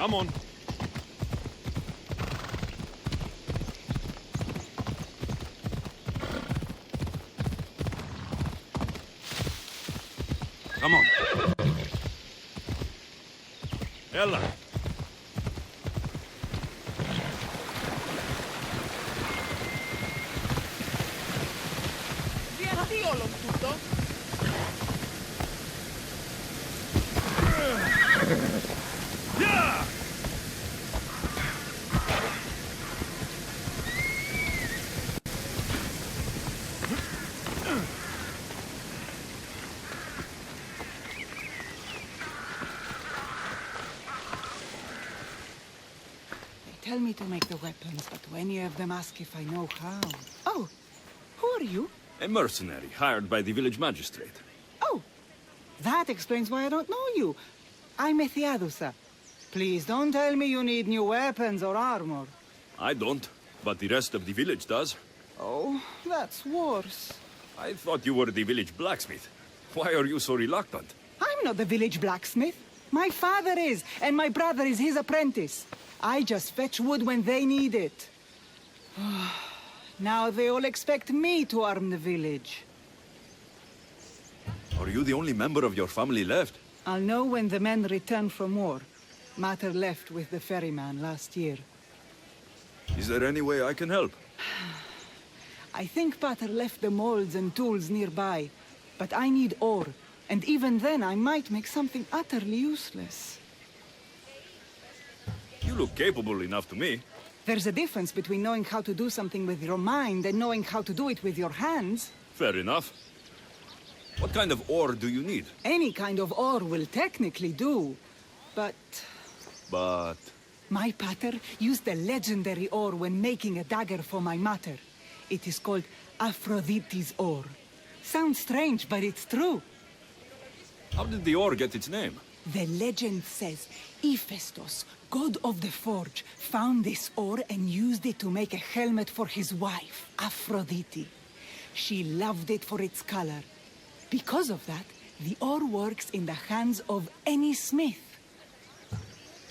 Come on. Come on. Ella. Riavvio l'ho tutto. Yeah! They tell me to make the weapons, but when any of them ask if I know how. Oh, who are you? A mercenary hired by the village magistrate. Oh, that explains why I don't know you. I'm Ethiadusa. Please don't tell me you need new weapons or armor. I don't, but the rest of the village does. Oh, that's worse. I thought you were the village blacksmith. Why are you so reluctant? I'm not the village blacksmith. My father is, and my brother is his apprentice. I just fetch wood when they need it. Now they all expect me to arm the village. Are you the only member of your family left? I'll know when the men return from war. Mater left with the ferryman last year. Is there any way I can help? I think Pater left the molds and tools nearby, but I need ore, and even then I might make something utterly useless. You look capable enough to me. There's a difference between knowing how to do something with your mind and knowing how to do it with your hands. Fair enough. What kind of ore do you need? Any kind of ore will technically do, but... But... My pater used the legendary ore when making a dagger for my mater. It is called Aphrodite's ore. Sounds strange, but it's true. How did the ore get its name? The legend says Hephaestus, god of the forge, found this ore and used it to make a helmet for his wife, Aphrodite. She loved it for its color. Because of that, the ore works in the hands of any smith.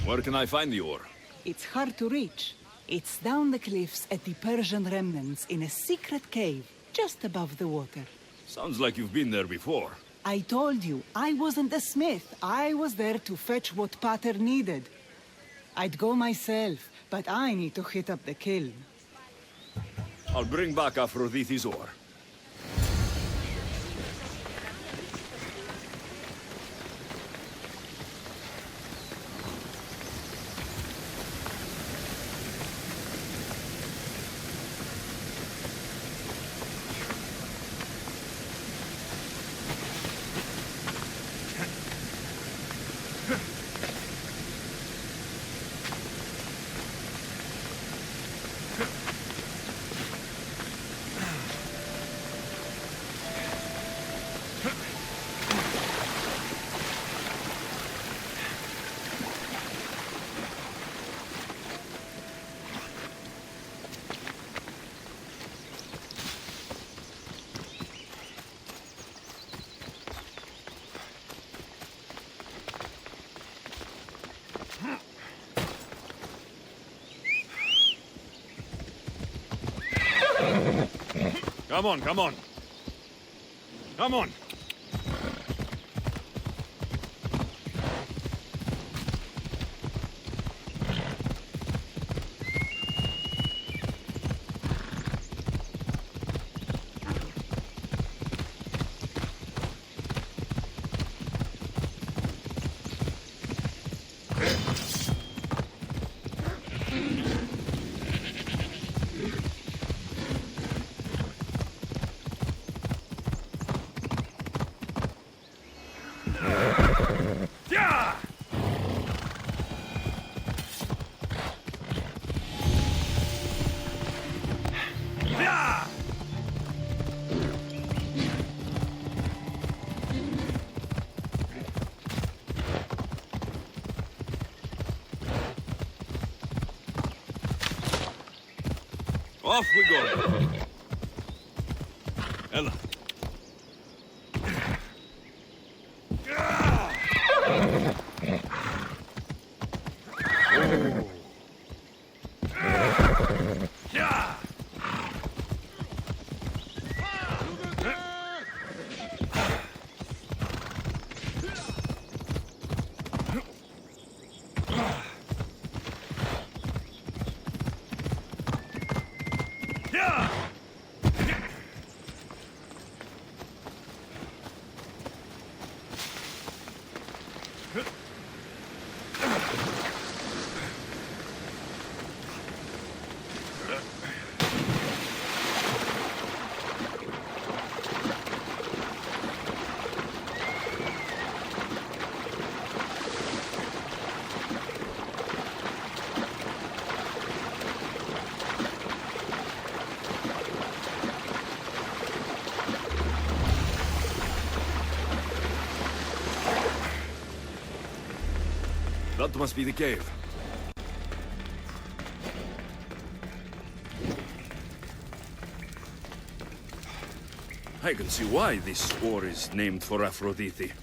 Where can I find the ore? It's hard to reach. It's down the cliffs at the Persian remnants in a secret cave, just above the water. Sounds like you've been there before. I told you, I wasn't a smith. I was there to fetch what Pater needed. I'd go myself, but I need to hit up the kiln. I'll bring back Aphrodite's ore. Come on, come on. Come on. Yeah! Yeah! Off we go. Ella. That must be the cave. I can see why this ore is named for Aphrodite.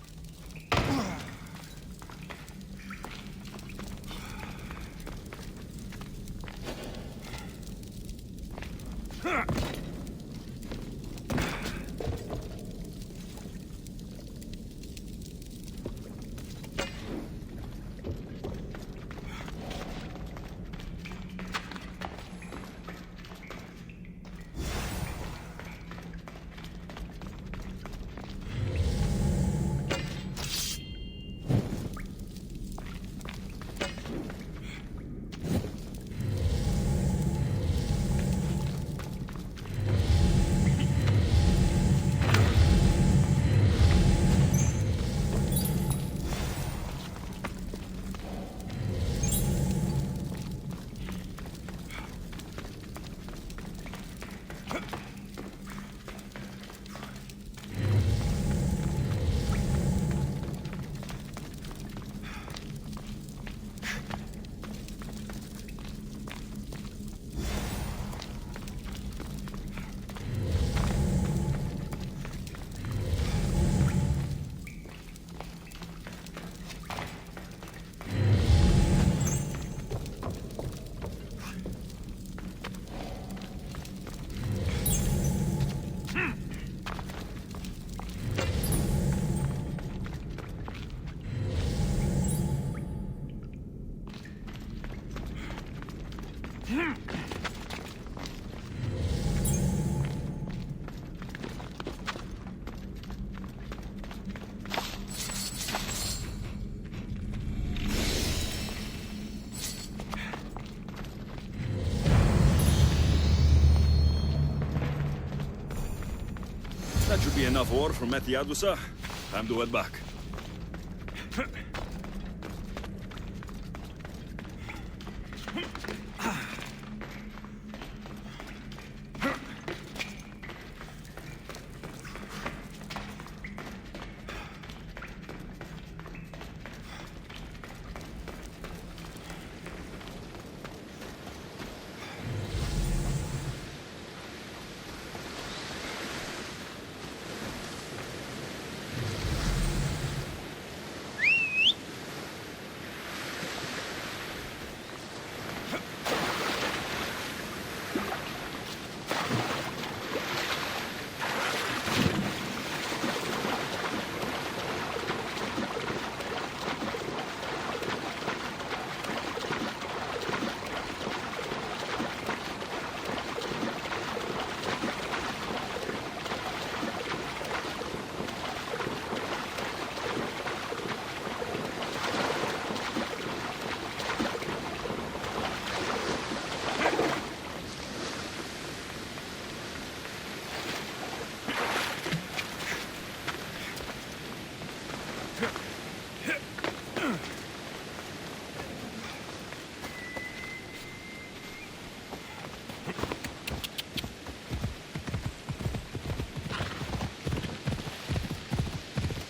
That should be enough ore from Metiadusa. Time to head back.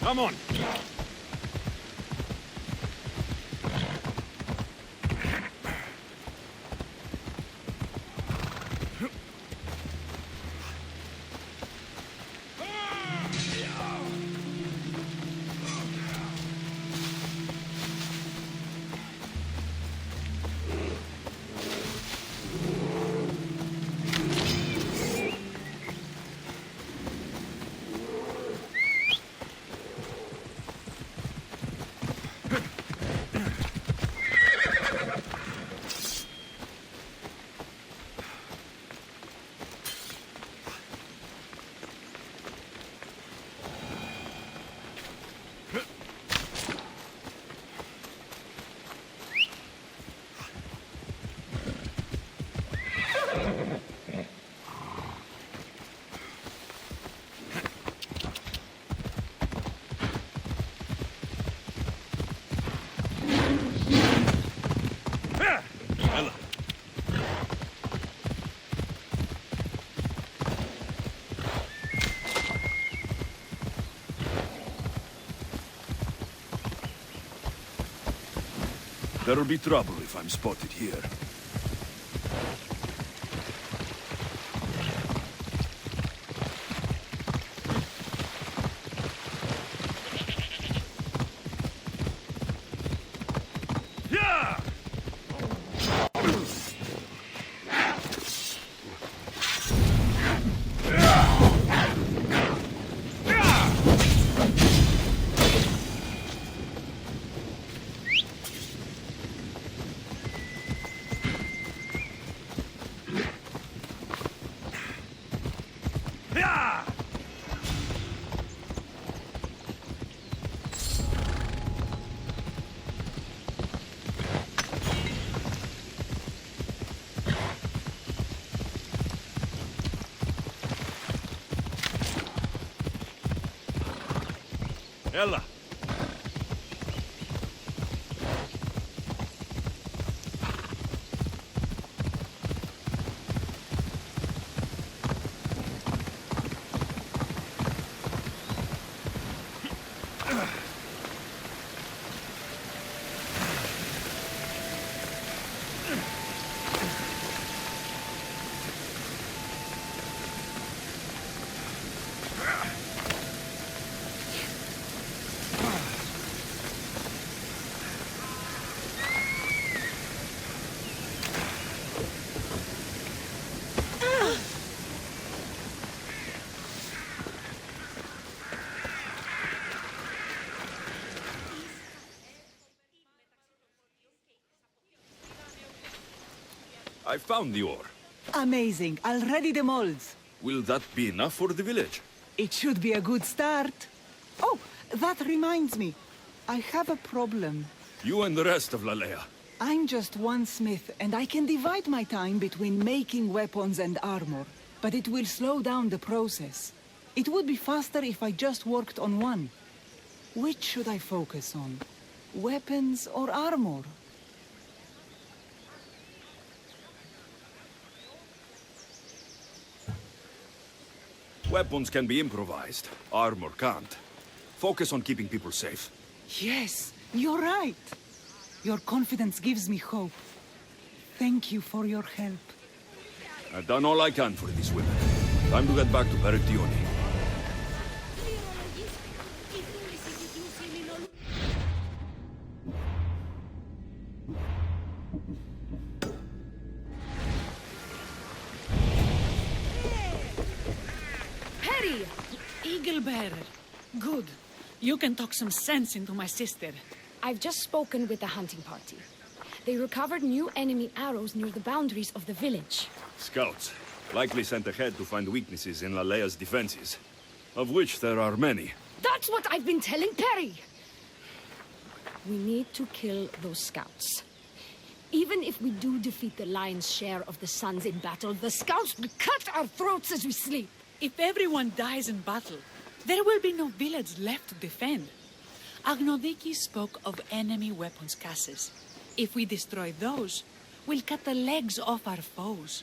Come on. There'll be trouble if I'm spotted here. Yeah! Ella! I found the ore. Amazing. I'll ready the molds. Will that be enough for the village? It should be a good start. Oh, that reminds me. I have a problem. You and the rest of Lalea. I'm just one smith, and I can divide my time between making weapons and armor, but it will slow down the process. It would be faster if I just worked on one. Which should I focus on? Weapons or armor? Weapons can be improvised. Armor can't. Focus on keeping people safe. Yes, you're right. Your confidence gives me hope. Thank you for your help. I've done all I can for these women. Time to get back to Peretioni. Perry! Eagle bearer. Good. You can talk some sense into my sister. I've just spoken with the hunting party. They recovered new enemy arrows near the boundaries of the village. Scouts. Likely sent ahead to find weaknesses in Lalea's defenses. Of which there are many. That's what I've been telling Perry! We need to kill those scouts. Even if we do defeat the lion's share of the Suns in battle, the scouts will cut our throats as we sleep. If everyone dies in battle, there will be no village left to defend. Agnodiki spoke of enemy weapons cases. If we destroy those, we'll cut the legs off our foes.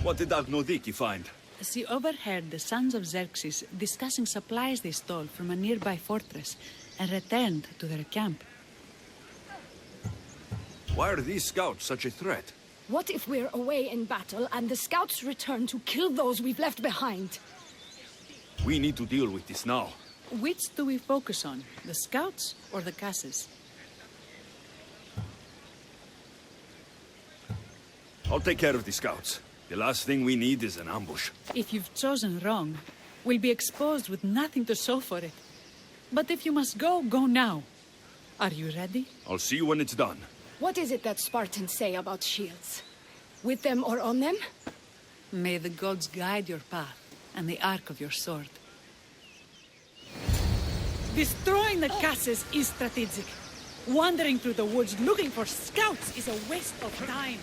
What did Agnodiki find? She overheard the sons of Xerxes discussing supplies they stole from a nearby fortress and returned to their camp. Why are these scouts such a threat? What if we're away in battle and the scouts return to kill those we've left behind? We need to deal with this now. Which do we focus on, the scouts or the casses? I'll take care of the scouts. The last thing we need is an ambush. If you've chosen wrong, we'll be exposed with nothing to show for it. But if you must go, go now. Are you ready? I'll see you when it's done. What is it that Spartans say about shields? With them or on them? May the gods guide your path and the arc of your sword. Destroying the casses is strategic. Wandering through the woods looking for scouts is a waste of time.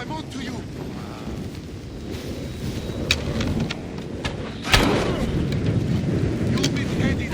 I'm on to you! You'll be headed!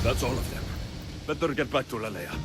That's all of them. Better get back to Lalea.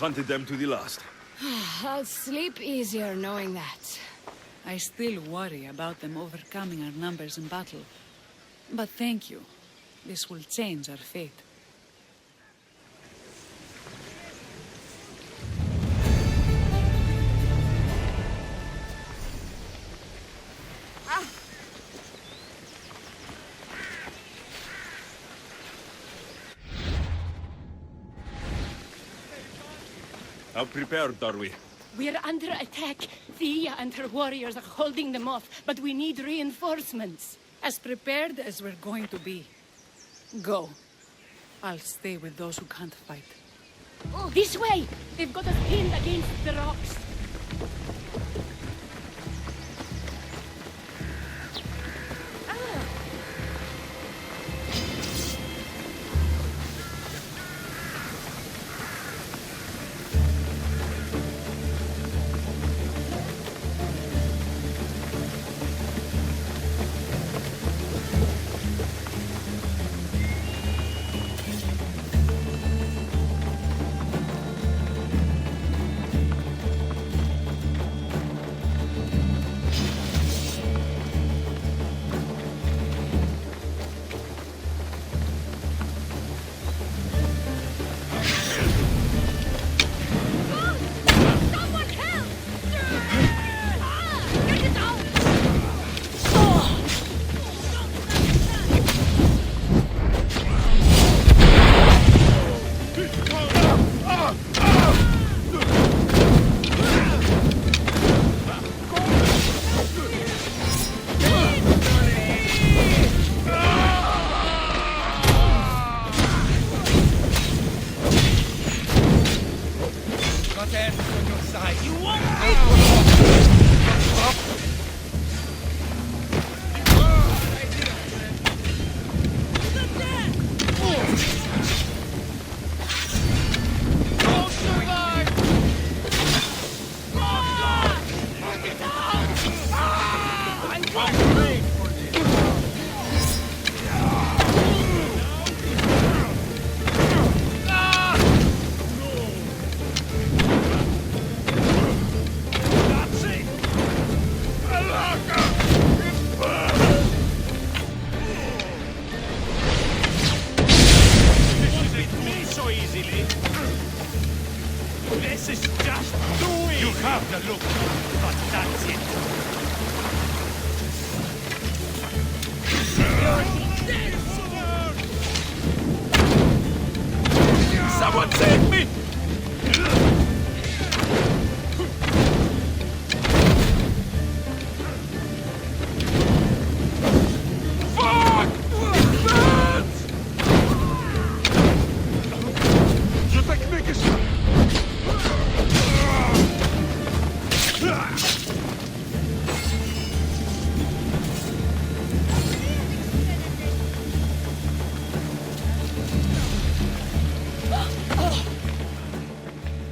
hunted them to the last. I'll sleep easier knowing that. I still worry about them overcoming our numbers in battle. But thank you. This will change our fate. How prepared are we? We're under attack. Thea and her warriors are holding them off, but we need reinforcements. As prepared as we're going to be. Go. I'll stay with those who can't fight. Oh, this way! They've got us pinned against the rocks.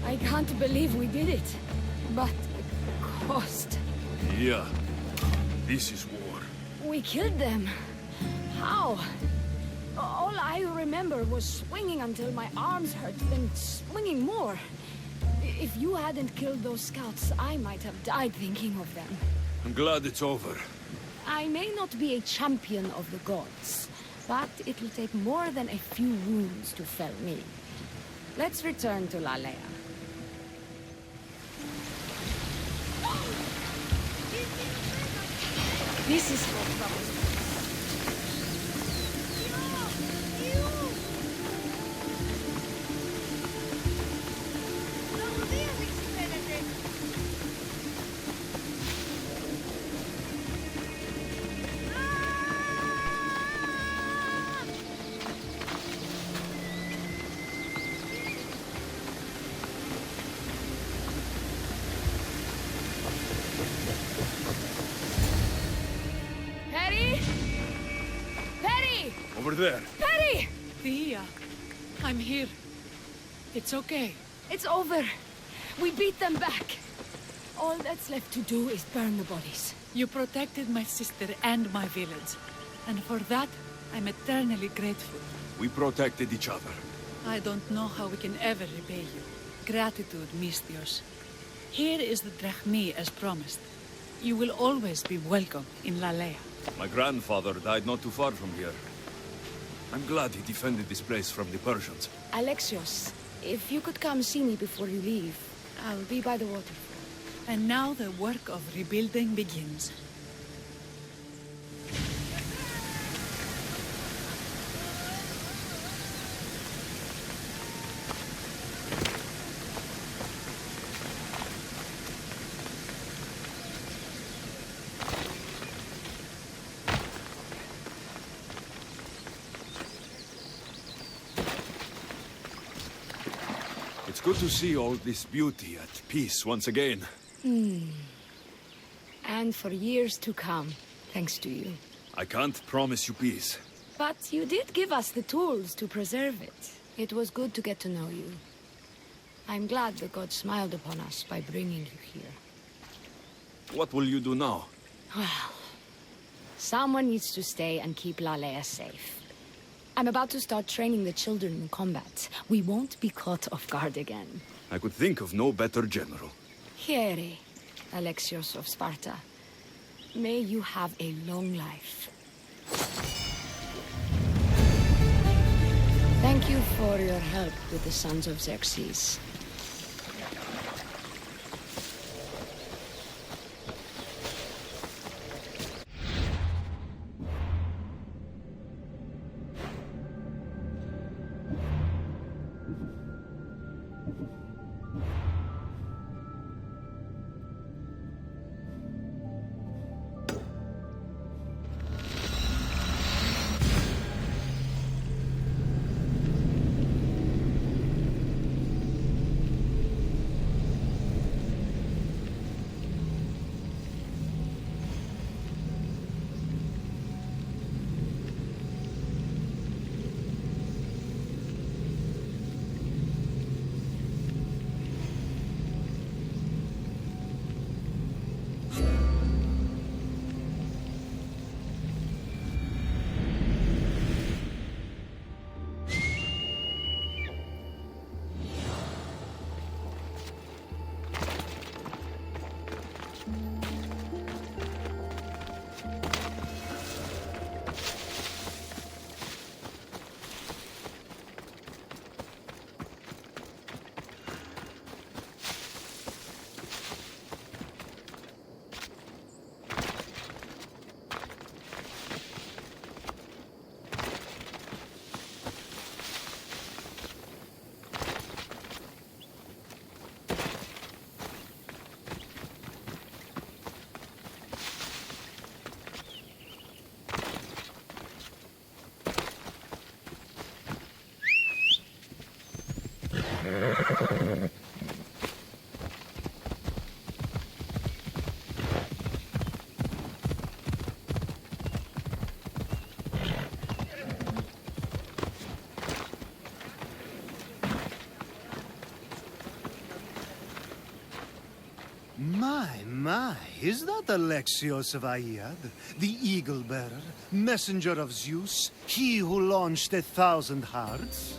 I can't believe we did it. But the cost. Yeah. This is war. We killed them. How? All I remember was swinging until my arms hurt, then swinging more. If you hadn't killed those scouts, I might have died thinking of them. I'm glad it's over. I may not be a champion of the gods, but it will take more than a few wounds to fell me. Let's return to Lalea. This is for trouble. Over there. Perry! Thea, I'm here. It's okay. It's over. We beat them back. All that's left to do is burn the bodies. You protected my sister and my village. And for that, I'm eternally grateful. We protected each other. I don't know how we can ever repay you. gratitude, Misthios. Here is the drachmi as promised. You will always be welcome in Lalea. My grandfather died not too far from here. I'm glad he defended this place from the Persians. Alexios, if you could come see me before you leave, I'll be by the waterfall. And now the work of rebuilding begins. It's good to see all this beauty at peace once again. And for years to come, thanks to you. I can't promise you peace. But you did give us the tools to preserve it. It was good to get to know you. I'm glad the gods smiled upon us by bringing you here. What will you do now? Well, someone needs to stay and keep Lalea safe. I'm about to start training the children in combat. We won't be caught off guard again. I could think of no better general. Here, Alexios of Sparta. May you have a long life. Thank you for your help with the Sons of Xerxes. My, is that Alexios of Aiad, the Eagle-Bearer, messenger of Zeus, he who launched 1,000 hearts?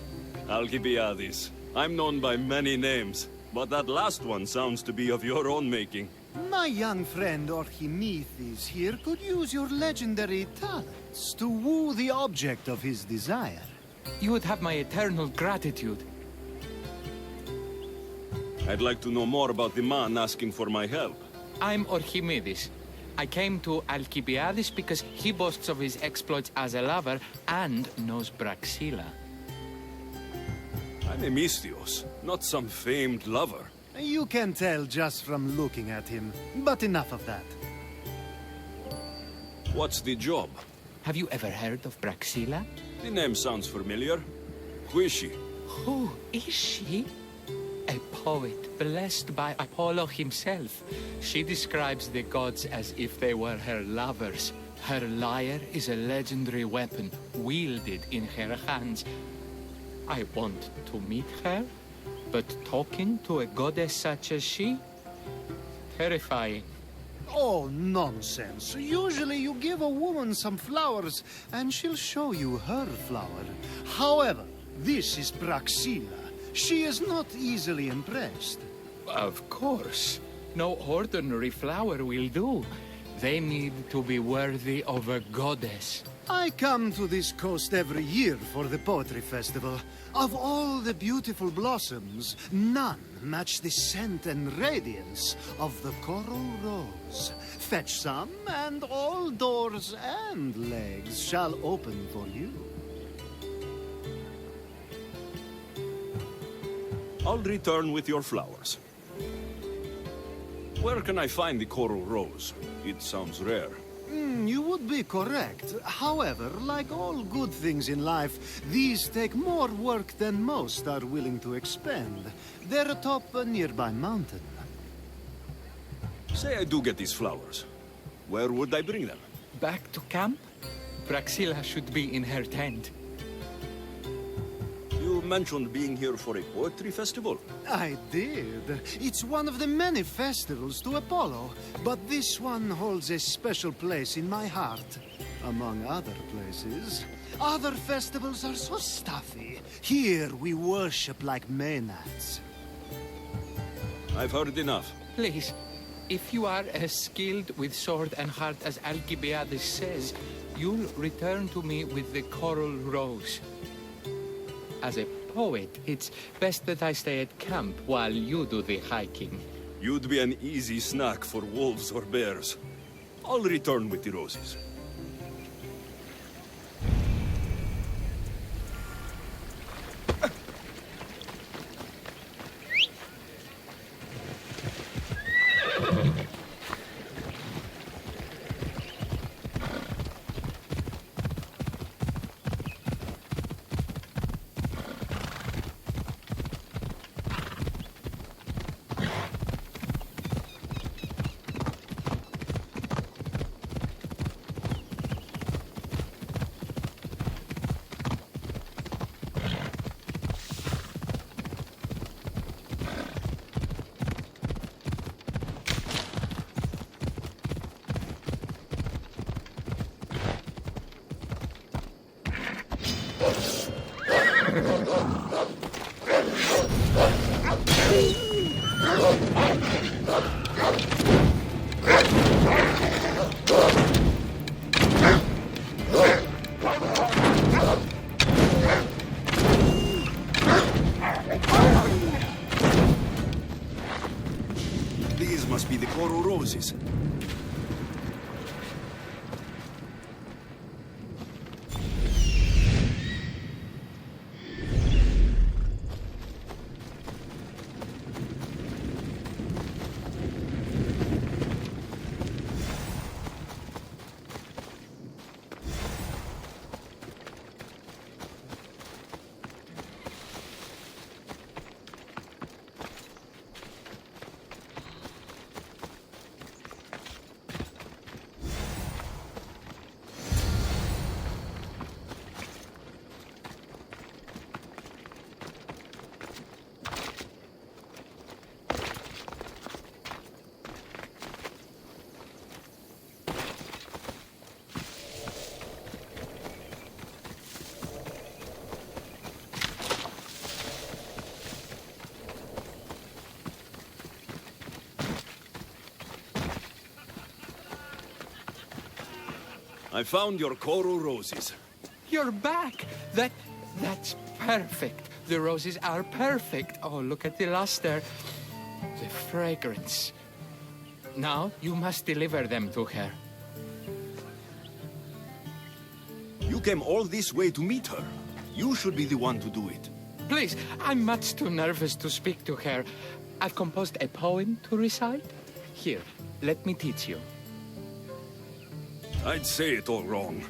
Alcibiades. I'm known by many names, but that last one sounds to be of your own making. My young friend Archimedes here could use your legendary talents to woo the object of his desire. You would have my eternal gratitude. I'd like to know more about the man asking for my help. I'm Archimedes. I came to Alcibiades because he boasts of his exploits as a lover and knows Braxilla. I'm a Misthios, not some famed lover. You can tell just from looking at him, but enough of that. What's the job? Have you ever heard of Braxilla? The name sounds familiar. Who is she? Who is she? A poet blessed by Apollo himself. She describes the gods as if they were her lovers. Her lyre is a legendary weapon wielded in her hands. I want to meet her, but talking to a goddess such as she? Terrifying. Oh, nonsense. Usually you give a woman some flowers, and she'll show you her flower. However, this is Braxilla. She is not easily impressed. Of course. No ordinary flower will do. They need to be worthy of a goddess. I come to this coast every year for the Poetry Festival. Of all the beautiful blossoms, none match the scent and radiance of the coral rose. Fetch some, and all doors and legs shall open for you. I'll return with your flowers. Where can I find the coral rose? It sounds rare. You would be correct. However, like all good things in life, these take more work than most are willing to expend. They're atop a nearby mountain. Say I do get these flowers. Where would I bring them? Back to camp? Praxilla should be in her tent. You mentioned being here for a poetry festival. I did. It's one of the many festivals to Apollo, but this one holds a special place in my heart, among other places. Other festivals are so stuffy. Here we worship like Maenads. I've heard enough. Please, if you are as skilled with sword and heart as Alcibiades says, you'll return to me with the coral rose. As a poet, it's best that I stay at camp while you do the hiking. You'd be an easy snack for wolves or bears. I'll return with the roses. These must be the coral roses. I found your coral roses. You're back! That's perfect. The roses are perfect. Oh, look at the luster. The fragrance. Now, you must deliver them to her. You came all this way to meet her. You should be the one to do it. Please, I'm much too nervous to speak to her. I've composed a poem to recite. Here, let me teach you. I'd say it all wrong.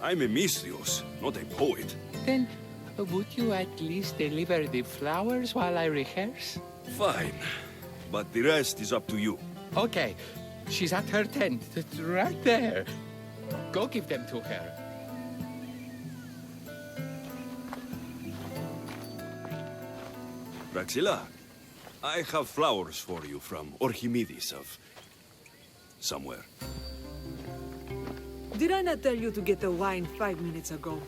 I'm a Misthios, not a poet. Then, would you at least deliver the flowers while I rehearse? Fine. But the rest is up to you. Okay. She's at her tent. It's right there. Go give them to her. Praxilla, I have flowers for you from Archimedes of somewhere. Did I not tell you to get the wine 5 minutes ago?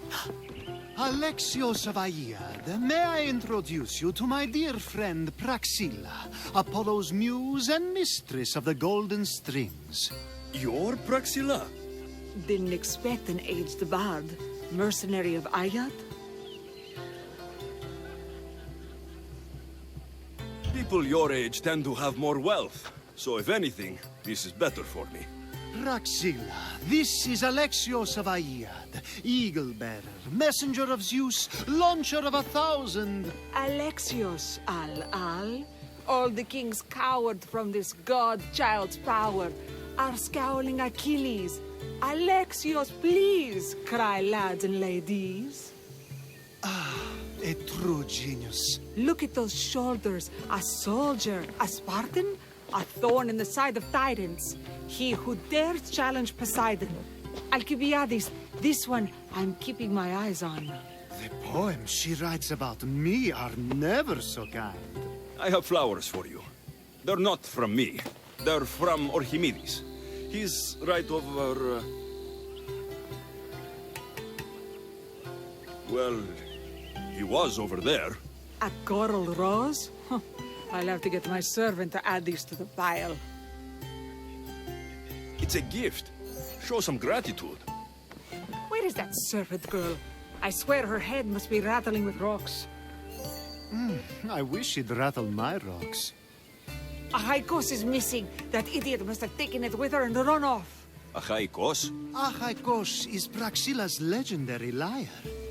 Alexios of Aiad, may I introduce you to my dear friend Praxilla, Apollo's muse and mistress of the golden strings. You're Praxilla? Didn't expect an aged bard. Mercenary of Ayat? People your age tend to have more wealth, so if anything, this is better for me. Praxilla, this is Alexios of Aiad, Eagle-bearer, messenger of Zeus, launcher of 1,000... Alexios, Al-Al. All the kings cowered from this god-child's power. Are scowling Achilles. Alexios, please, cry lads and ladies. A true genius. Look at those shoulders. A soldier, a Spartan, a thorn in the side of tyrants. He who dares challenge Poseidon. Alcibiades, this one I'm keeping my eyes on. The poems she writes about me are never so kind. I have flowers for you. They're not from me. They're from Archimedes. He's right over... Well, he was over there. A coral rose? Huh. I'll have to get my servant to add these to the pile. It's a gift. Show some gratitude. Where is that servant girl? I swear her head must be rattling with rocks. I wish she'd rattle my rocks. Achaikos is missing. That idiot must have taken it with her and run off. Achaikos? Achaikos is Praxilla's legendary lyre.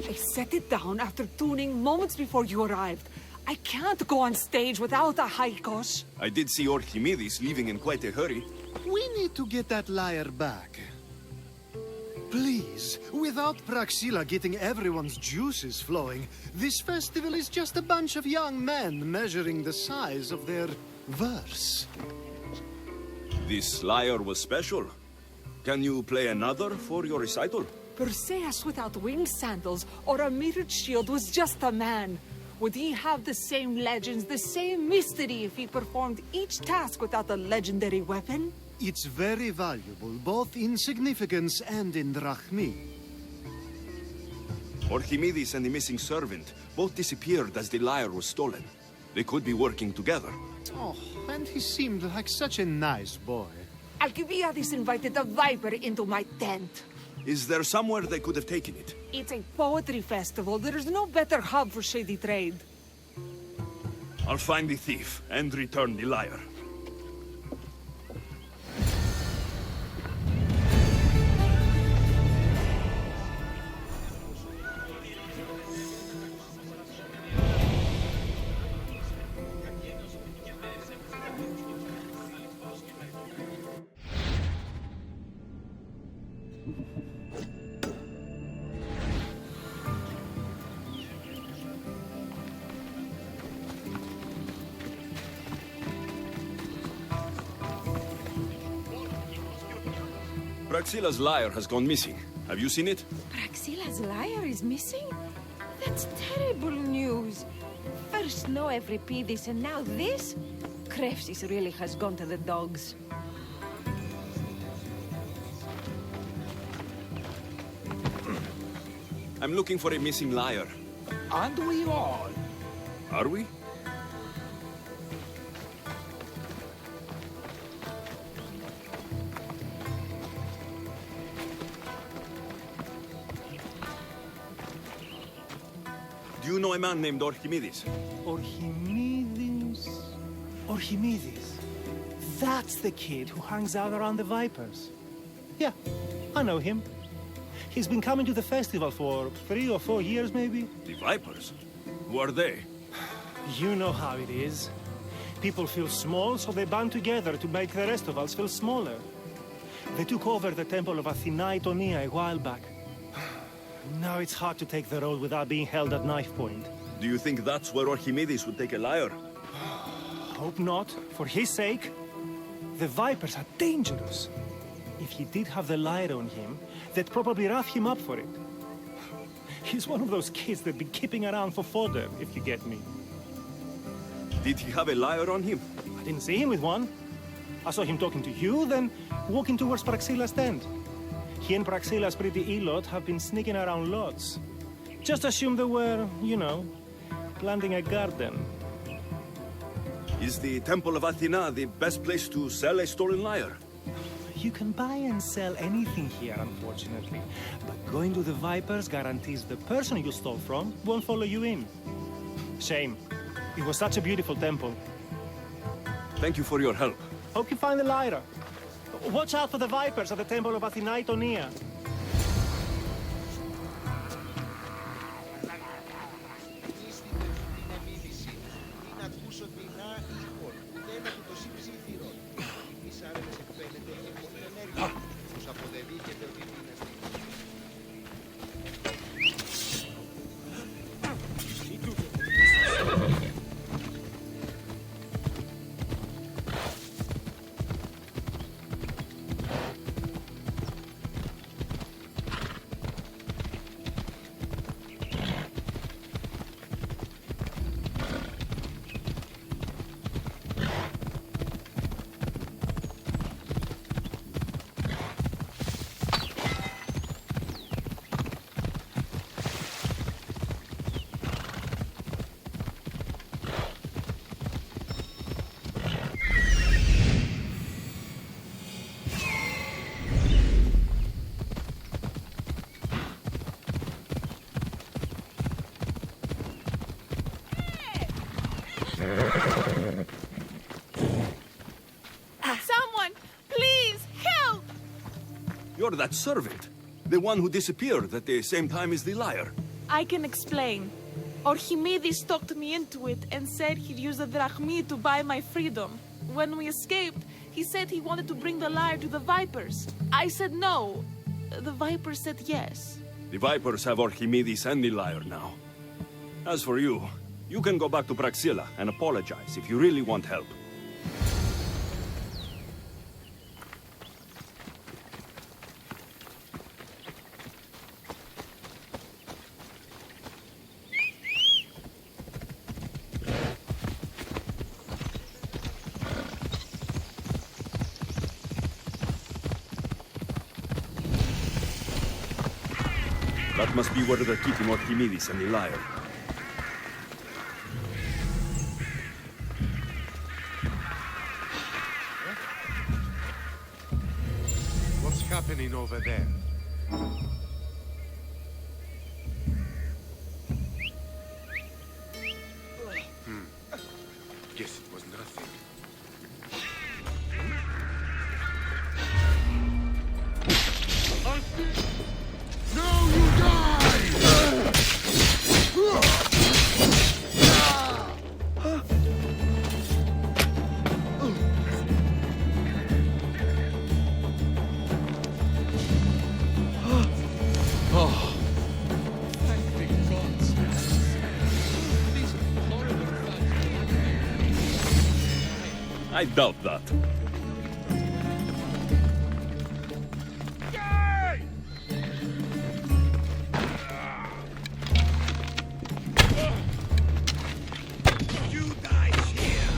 I set it down after tuning moments before you arrived. I can't go on stage without Achaikos. I did see Archimedes leaving in quite a hurry. We need to get that lyre back. Please, without Praxilla getting everyone's juices flowing, this festival is just a bunch of young men measuring the size of their verse. This lyre was special. Can you play another for your recital? Perseus without winged sandals or a mirrored shield was just a man. Would he have the same legends, the same mystery if he performed each task without a legendary weapon? It's very valuable, both in significance and in drachmi. Archimedes and the missing servant both disappeared as the lyre was stolen. They could be working together. Oh, and he seemed like such a nice boy. Alcibiades invited a viper into my tent. Is there somewhere they could have taken it? It's a poetry festival. There's no better hub for shady trade. I'll find the thief and return the lyre. Praxilla's lyre has gone missing. Have you seen it? Praxilla's lyre is missing? That's terrible news. First no Euripides and now this? Krepsis really has gone to the dogs. I'm looking for a missing lyre. Aren't we all? Are we? Do you know a man named Archimedes? Archimedes? Archimedes. That's the kid who hangs out around the Vipers. Yeah, I know him. He's been coming to the festival for 3 or 4 years, maybe. The Vipers? Who are they? You know how it is. People feel small, so they band together to make the rest of us feel smaller. They took over the temple of Athena Itonia a while back. Now it's hard to take the road without being held at knife point. Do you think that's where Archimedes would take a lyre? Hope not, for his sake. The Vipers are dangerous. If he did have the lyre on him, they'd probably rough him up for it. He's one of those kids that'd be keeping around for fodder, if you get me. Did he have a lyre on him? I didn't see him with one. I saw him talking to you, then walking towards Praxilla's tent. He and Praxilla's pretty Elot have been sneaking around lots. Just assume they were, you know, planting a garden. Is the Temple of Athena the best place to sell a stolen lyre? You can buy and sell anything here, unfortunately. But going to the Vipers guarantees the person you stole from won't follow you in. Shame. It was such a beautiful temple. Thank you for your help. Hope you find the lyre. Watch out for the Vipers at the Temple of Athena. Someone, please, help! You're that servant. The one who disappeared at the same time as the lyre. I can explain. Archimedes talked me into it and said he'd use the drachmi to buy my freedom. When we escaped, he said he wanted to bring the lyre to the Vipers. I said no. The Vipers said yes. The Vipers have Archimedes and the lyre now. As for you, you can go back to Praxilla and apologize if you really want help. That must be where they're keeping Archimedes and the lyre. What's happening over there? Guess it was nothing. No, you die! Oh, thank the gods. These horrible thugs. I doubt that. You die here!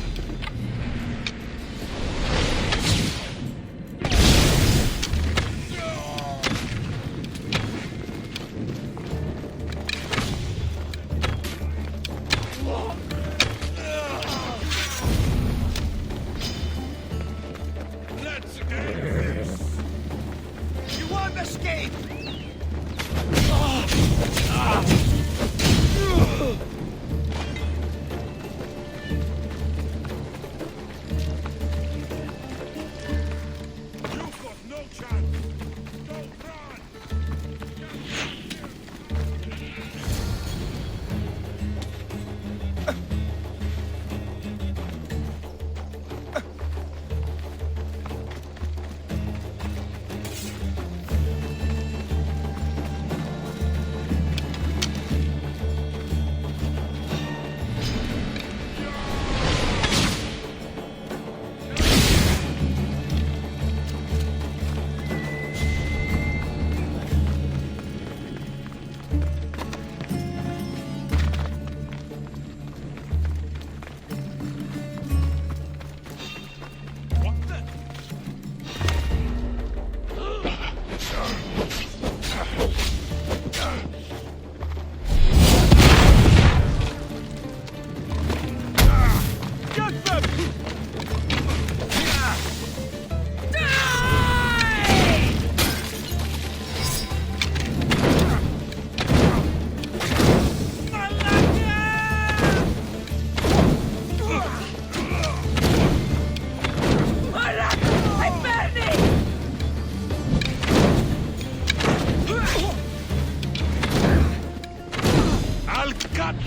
Let's do this! You won't escape! You've got no chance! Don't run!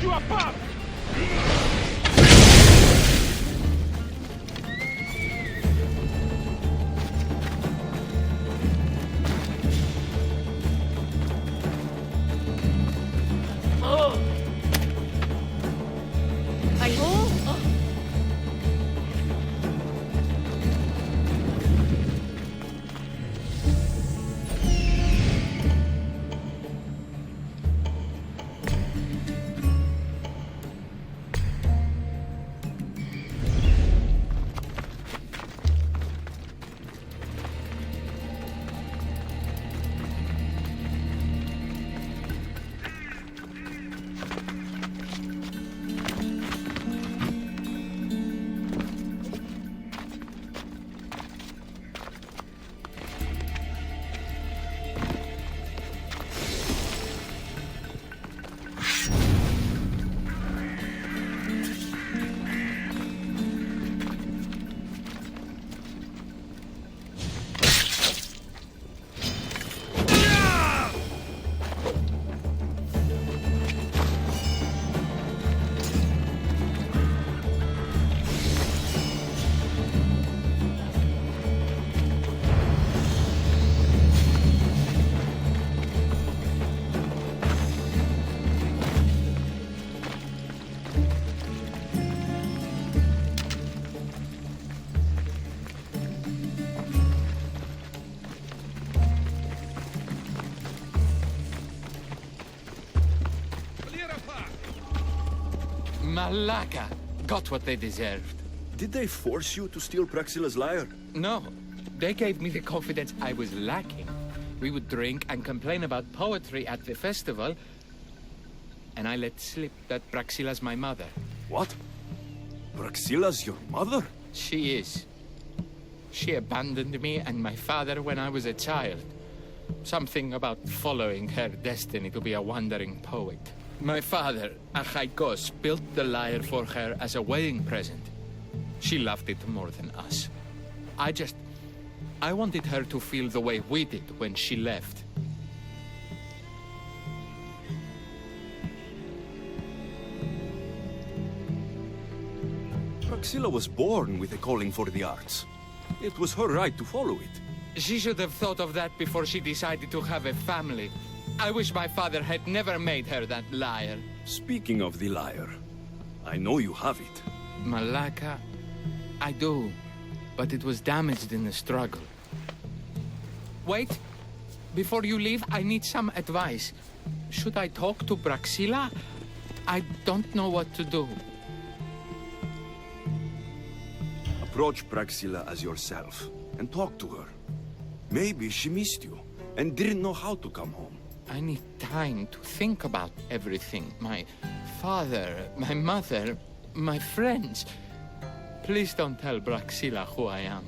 you apart! Malaka got what they deserved. Did they force you to steal Praxila's lyre? No, they gave me the confidence I was lacking. We would drink and complain about poetry at the festival, and I let slip that Praxila's my mother. What? Praxila's your mother? She is. She abandoned me and my father when I was a child. Something about following her destiny to be a wandering poet. My father, Achaikos, built the lyre for her as a wedding present. She loved it more than us. I wanted her to feel the way we did when she left. Praxila was born with a calling for the arts. It was her right to follow it. She should have thought of that before she decided to have a family. I wish my father had never made her that lyre. Speaking of the lyre, I know you have it. Malaka, I do, but it was damaged in the struggle. Wait, before you leave, I need some advice. Should I talk to Praxila? I don't know what to do. Approach Praxila as yourself and talk to her. Maybe she missed you and didn't know how to come home. I need time to think about everything. My father, my mother, my friends. Please don't tell Praxila who I am.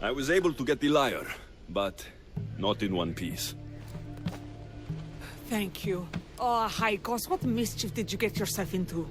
I was able to get the lyre, but not in one piece. Thank you. Oh, Haikos, what mischief did you get yourself into?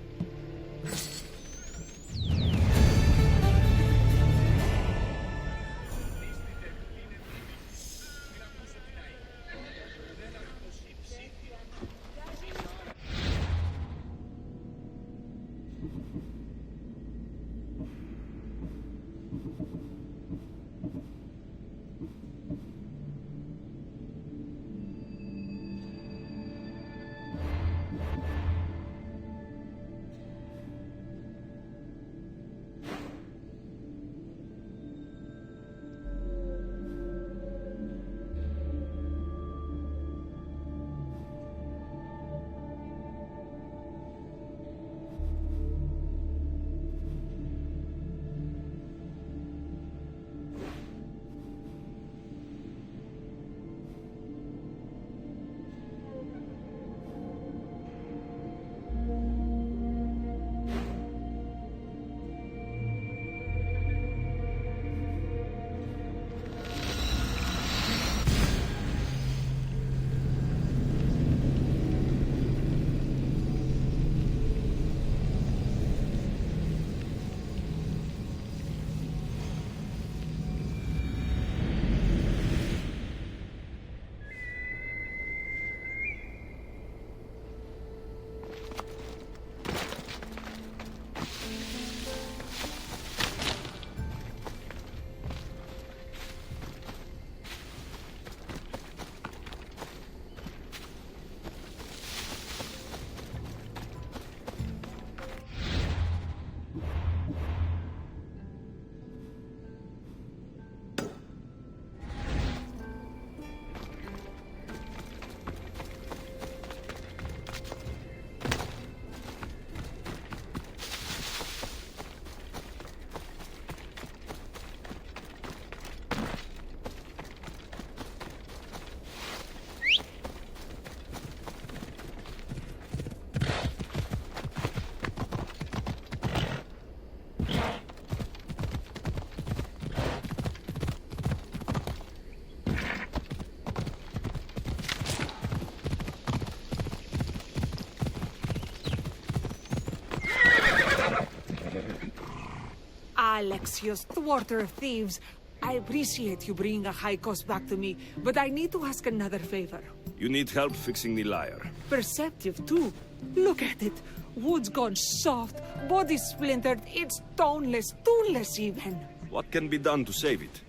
Alexios, thwarter of thieves. I appreciate you bringing a high cost back to me, but I need to ask another favor. You need help fixing the lyre. Perceptive, too. Look at it. Wood's gone soft, body splintered, it's toneless, tooless even. What can be done to save it?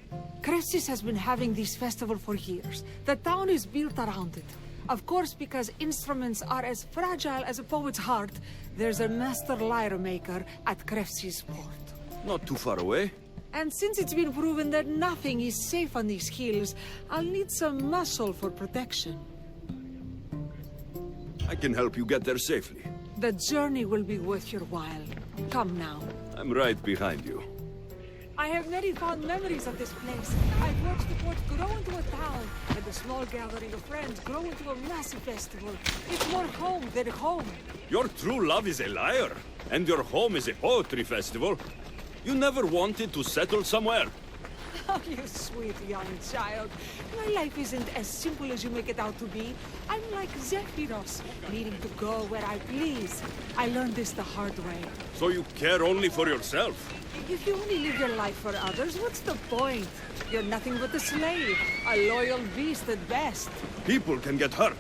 Cressis has been having this festival for years. The town is built around it. Of course, because instruments are as fragile as a poet's heart, there's a master lyre maker at Cressis port. Not too far away. And since it's been proven that nothing is safe on these hills, I'll need some muscle for protection. I can help you get there safely. The journey will be worth your while. Come now. I'm right behind you. I have many fond memories of this place. I've watched the port grow into a town, and a small gathering of friends grow into a massive festival. It's more home than home. Your true love is a lyre, and your home is a poetry festival. You never wanted to settle somewhere. Oh, you sweet young child. My life isn't as simple as you make it out to be. I'm like Zephyros, needing to go where I please. I learned this the hard way. So you care only for yourself? If you only live your life for others, what's the point? You're nothing but a slave, a loyal beast at best. People can get hurt.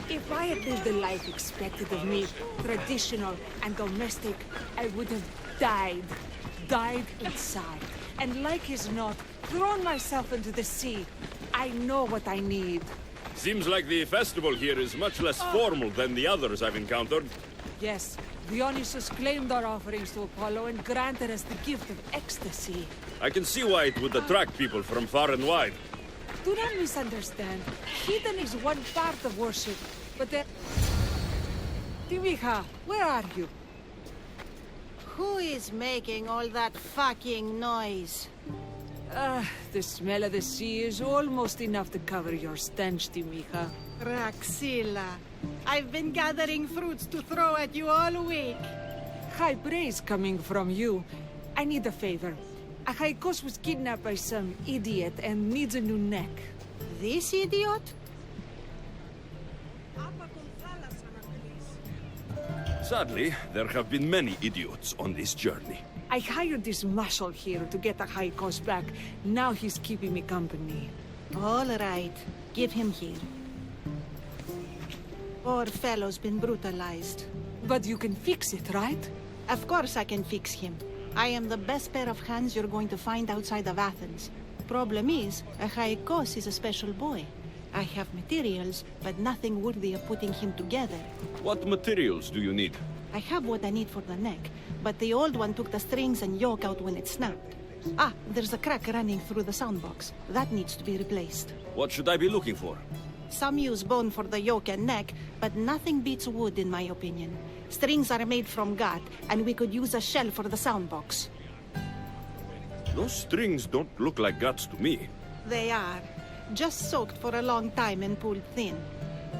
If I had lived the life expected of me, traditional and domestic, I would have died. Died inside. And like as not, thrown myself into the sea. I know what I need. Seems like the festival here is much less formal than the others I've encountered. Yes, Dionysus claimed our offerings to Apollo and granted us the gift of ecstasy. I can see why it would attract people from far and wide. Do not misunderstand. Heathen is one part of worship, but there... Timiha, where are you? Who is making all that fucking noise? The smell of the sea is almost enough to cover your stench, Timiha. Raxila, I've been gathering fruits to throw at you all week. High praise coming from you. I need a favor. Achaikos was kidnapped by some idiot and needs a new neck. This idiot? Sadly, there have been many idiots on this journey. I hired this muscle here to get Achaikos back. Now he's keeping me company. All right. Give him here. Poor fellow's been brutalized. But you can fix it, right? Of course I can fix him. I am the best pair of hands you're going to find outside of Athens. Problem is, Achaikos is a special boy. I have materials, but nothing worthy of putting him together. What materials do you need? I have what I need for the neck, but the old one took the strings and yoke out when it snapped. Ah, there's a crack running through the soundbox. That needs to be replaced. What should I be looking for? Some use bone for the yoke and neck, but nothing beats wood in my opinion. Strings are made from gut, and we could use a shell for the soundbox. Those strings don't look like guts to me. They are. Just soaked for a long time and pulled thin.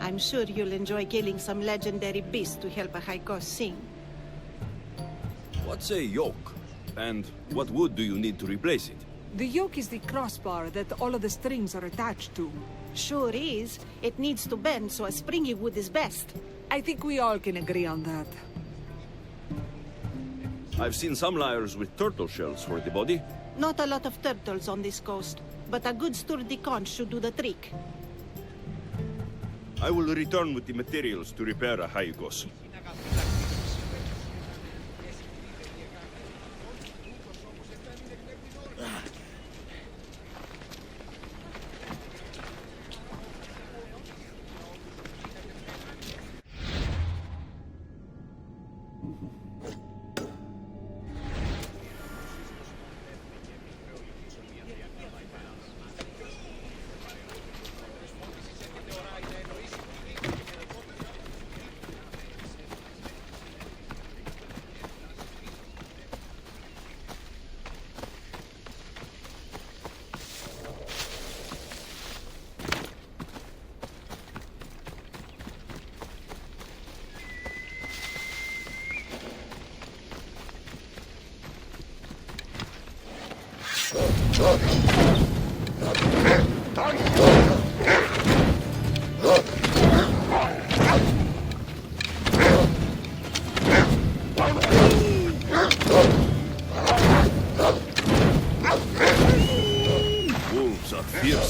I'm sure you'll enjoy killing some legendary beast to help Achaikos sing. What's a yoke? And what wood do you need to replace it? The yoke is the crossbar that all of the strings are attached to. Sure is. It needs to bend, so a springy wood is best. I think we all can agree on that. I've seen some lyres with turtle shells for the body. Not a lot of turtles on this coast, but a good sturdy conch should do the trick. I will return with the materials to repair Achaikos.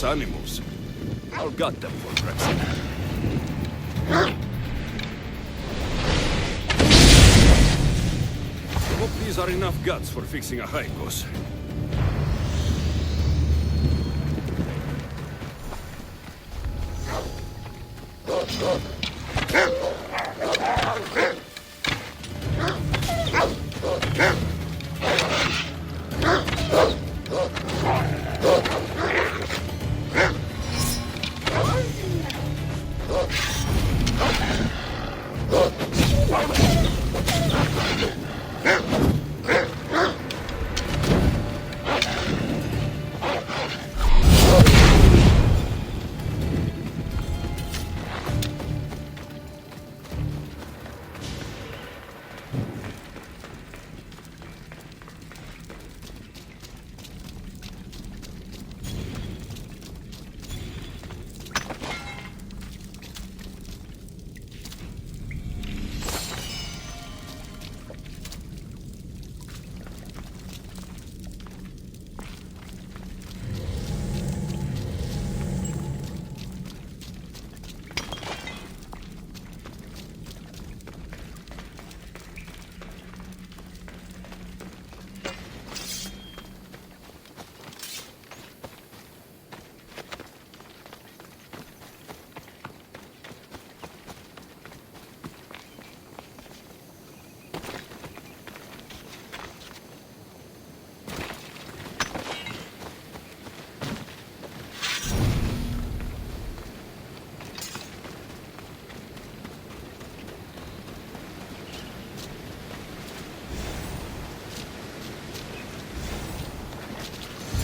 animals. I'll gut them for Praxila. Hope these are enough guts for fixing a Haikos.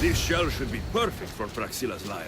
This shell should be perfect for Praxila's lyre.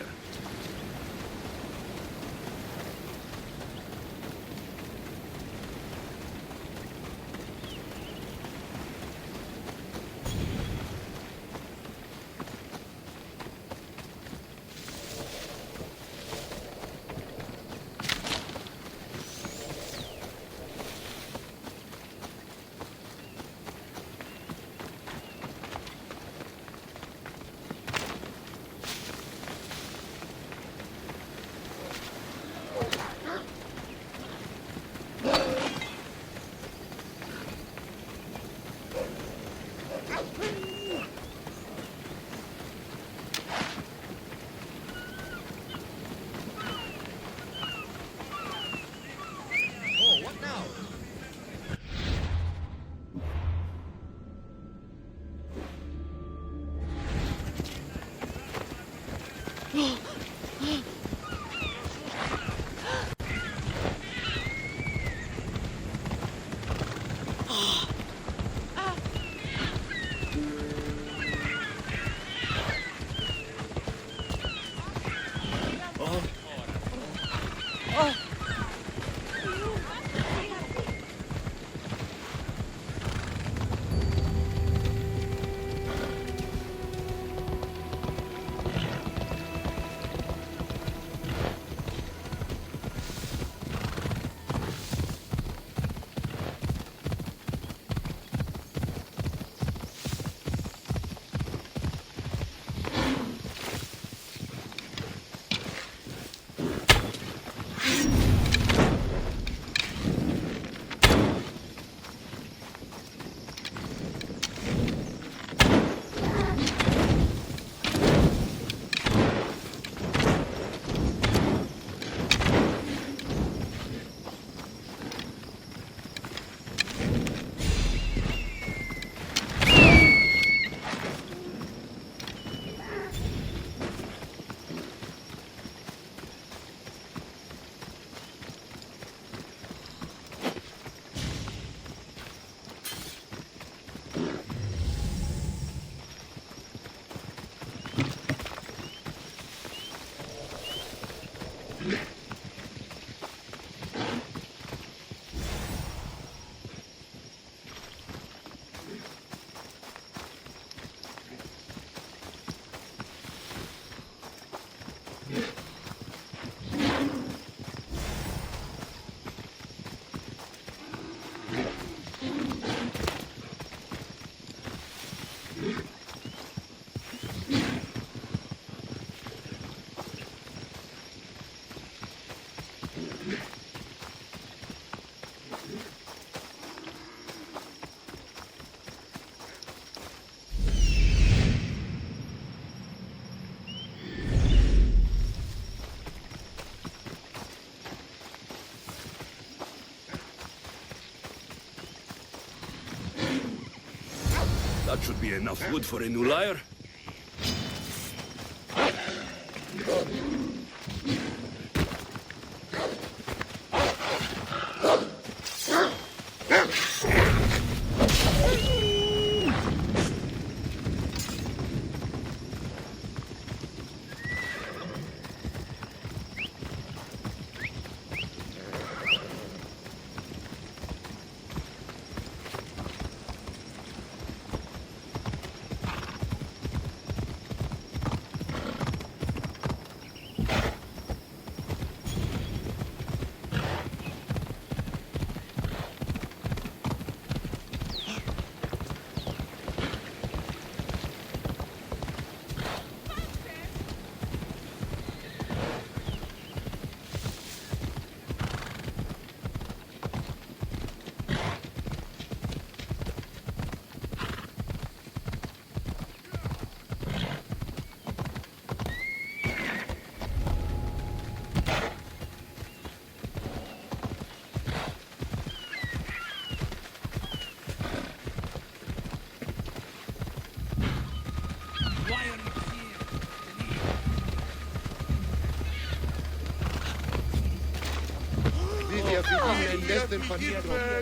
That should be enough wood for a new lyre.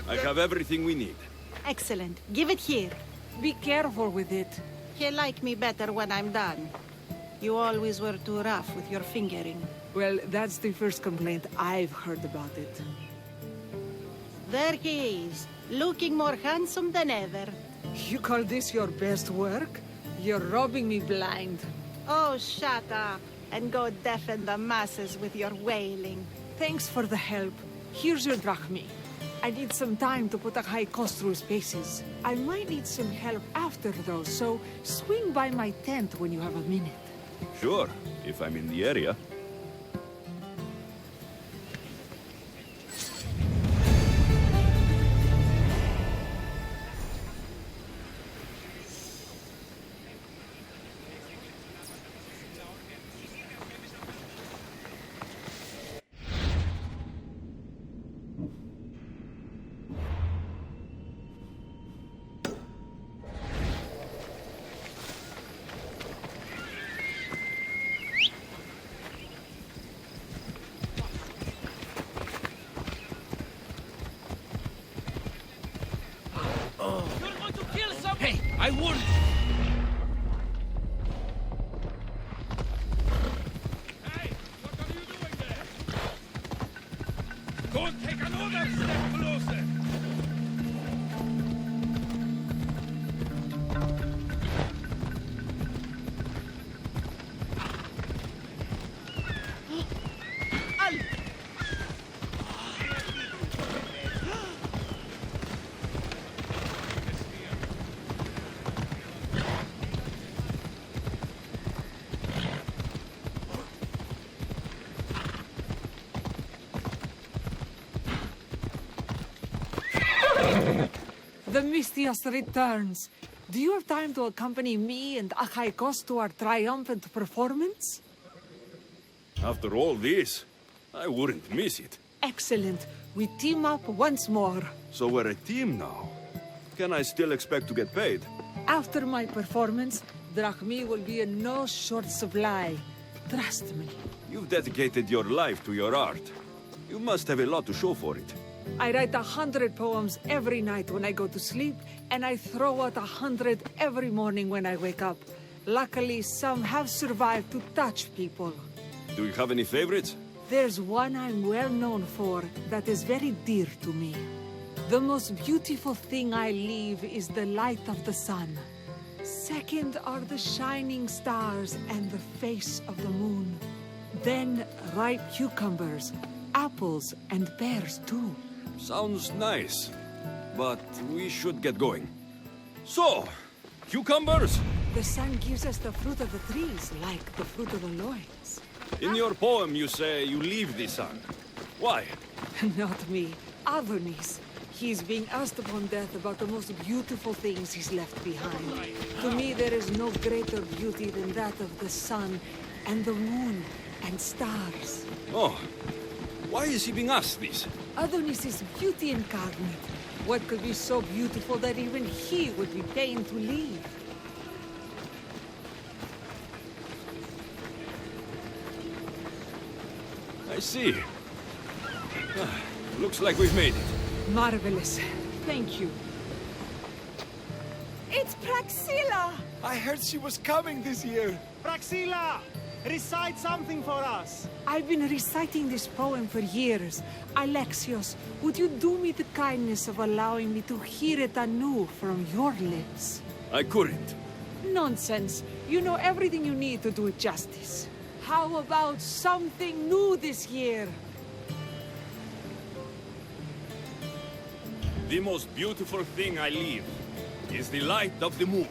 I have everything we need. Excellent. Give it here. Be careful with it. You like me better when I'm done. You always were too rough with your fingering. Well, that's the first complaint I've heard about it. There he is, looking more handsome than ever. You call this your best work? You're robbing me blind. Oh, shut up, and go deafen the masses with your wailing. Thanks for the help. Here's your drachmi. I need some time to put a high cost through spaces. I might need some help after though, so swing by my tent when you have a minute. Sure, if I'm in the area. Hey, I warned you! Hey, what are you doing there? Don't take another step closer! The Mistios returns. Do you have time to accompany me and Achaikos to our triumphant performance? After all this, I wouldn't miss it. Excellent. We team up once more. So we're a team now. Can I still expect to get paid? After my performance, drachmi will be in no short supply. Trust me. You've dedicated your life to your art. You must have a lot to show for it. I write 100 poems every night when I go to sleep, and I throw out 100 every morning when I wake up. Luckily, some have survived to touch people. Do you have any favorites? There's one I'm well known for that is very dear to me. The most beautiful thing I leave is the light of the sun. Second are the shining stars and the face of the moon. Then ripe cucumbers, apples, and pears too. Sounds nice, but we should get going. So, cucumbers? The sun gives us the fruit of the trees, like the fruit of the loins. In your poem, you say you leave the sun. Why? Not me. Adonis. He's being asked upon death about the most beautiful things he's left behind. To me, there is no greater beauty than that of the sun, and the moon, and stars. Oh, why is he being asked this? Adonis is beauty incarnate. What could be so beautiful that even he would be paying to leave? I see. Looks like we've made it. Marvelous. Thank you. It's Praxilla! I heard she was coming this year. Praxilla! Recite something for us! I've been reciting this poem for years. Alexios, would you do me the kindness of allowing me to hear it anew from your lips? I couldn't. Nonsense. You know everything you need to do it justice. How about something new this year? The most beautiful thing I leave is the light of the moon.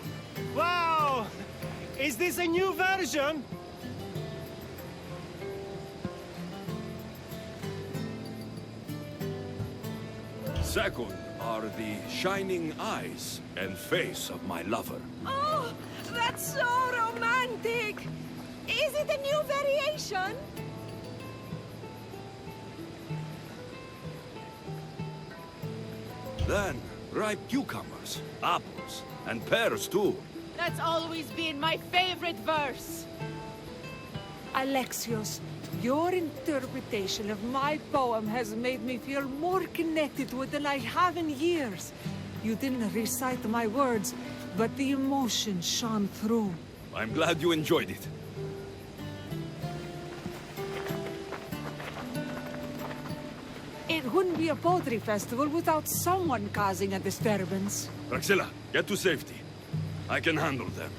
Wow! Is this a new version? Second are the shining eyes and face of my lover. Oh, that's so romantic! Is it a new variation? Then, ripe cucumbers, apples, and pears too. That's always been my favorite verse. Alexios, your interpretation of my poem has made me feel more connected to it than I have in years. You didn't recite my words, but the emotion shone through. I'm glad you enjoyed it. It wouldn't be a poetry festival without someone causing a disturbance. Praxilla, get to safety. I can handle them.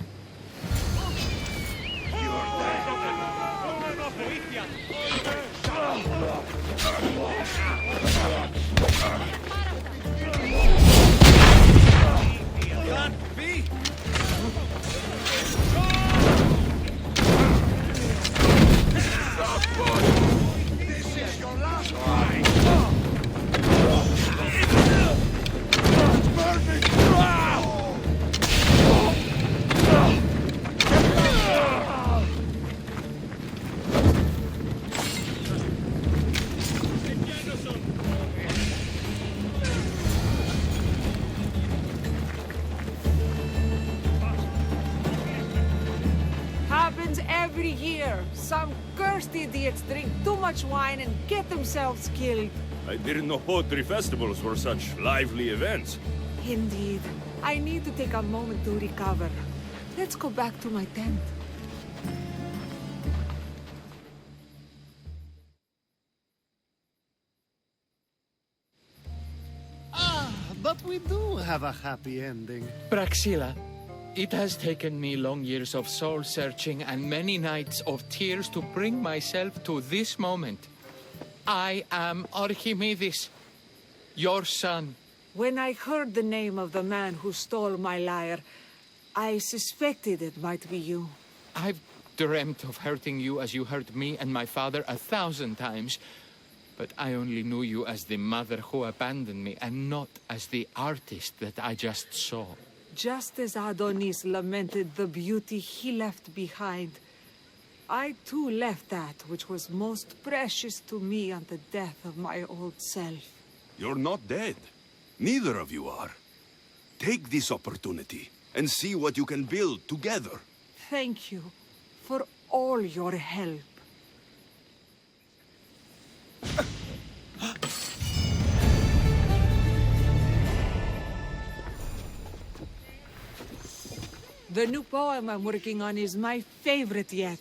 Can't be! This is your last fight! Happens every year. Some cursed idiots drink too much wine and get themselves killed. I didn't know poetry festivals were such lively events. Indeed. I need to take a moment to recover. Let's go back to my tent. But we do have a happy ending. Praxilla, it has taken me long years of soul-searching and many nights of tears to bring myself to this moment. I am Archimedes, your son. When I heard the name of the man who stole my lyre, I suspected it might be you. I've dreamt of hurting you as you hurt me and my father 1,000 times. But I only knew you as the mother who abandoned me, and not as the artist that I just saw. Just as Adonis lamented the beauty he left behind, I too left that which was most precious to me on the death of my old self. You're not dead. Neither of you are. Take this opportunity and see what you can build together. Thank you for all your help. The new poem I'm working on is my favorite yet.